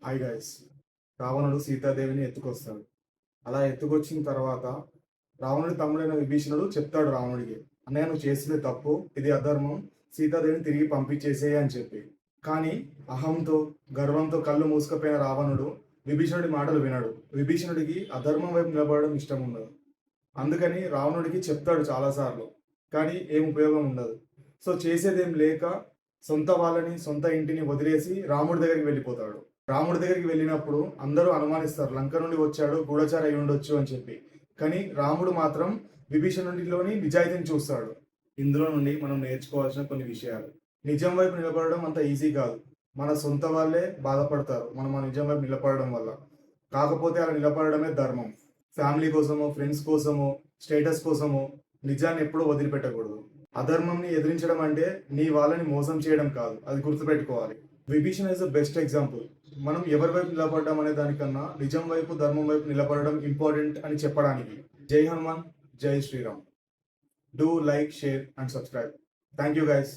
Hi guys. రావణుడు సీతాదేవిని ఎత్తుకొస్తాడు. అలా ఎత్తుకొచ్చిన తర్వాత రావణుడి తమ్ముడైన విభీషణుడు చెప్తాడు రావణుడికి, అన్నయ్య నువ్వు చేసింది తప్పు, ఇది అధర్మం, సీతాదేవిని తిరిగి పంపించేసేయి అని చెప్పి. కానీ అహంతో గర్వంతో కళ్ళు మూసుకుపోయిన రావణుడు విభీషణుడి మాటలు వినడు. విభీషణుడికి అధర్మం వైపు నిలబడడం ఇష్టం ఉండదు. అందుకని రావణుడికి చెప్తాడు చాలాసార్లు, కానీ ఏం ఉపయోగం ఉండదు. సో చేసేదేం లేక సొంత వాళ్ళని సొంత ఇంటిని వదిలేసి రాముడి దగ్గరికి వెళ్ళిపోతాడు. రాముడి దగ్గరికి వెళ్ళినప్పుడు అందరూ అనుమానిస్తారు, లంక నుండి వచ్చాడు, గూఢచారి అయి ఉండొచ్చు అని చెప్పి. కానీ రాముడు మాత్రం విభీషణుడిలోని నిజాయితీని చూస్తాడు. ఇందులో నుండి మనం నేర్చుకోవాల్సిన కొన్ని విషయాలు. నిజం వైపు నిలబడడం అంత ఈజీ కాదు. మన సొంత వాళ్ళే బాధపడతారు మనం ఆ నిజం వైపు నిలబడడం వల్ల. కాకపోతే అలా నిలబడడమే ధర్మం. ఫ్యామిలీ కోసమో, ఫ్రెండ్స్ కోసమో, స్టేటస్ కోసమో నిజాన్ని ఎప్పుడూ వదిలిపెట్టకూడదు. అధర్మంని ఎదిరించడం అంటే నీ వాళ్ళని మోసం చేయడం కాదు, అది గుర్తుపెట్టుకోవాలి. Vibhishana is the best example. మనం ఎవరి వైపు నిలబడ్డాం అనే దానికన్నా నిజం వైపు, ధర్మం వైపు నిలబడడం ఇంపార్టెంట్ అని చెప్పడానికి. జై హనుమాన్, జై Shriram. Do like, share and subscribe. Thank you guys.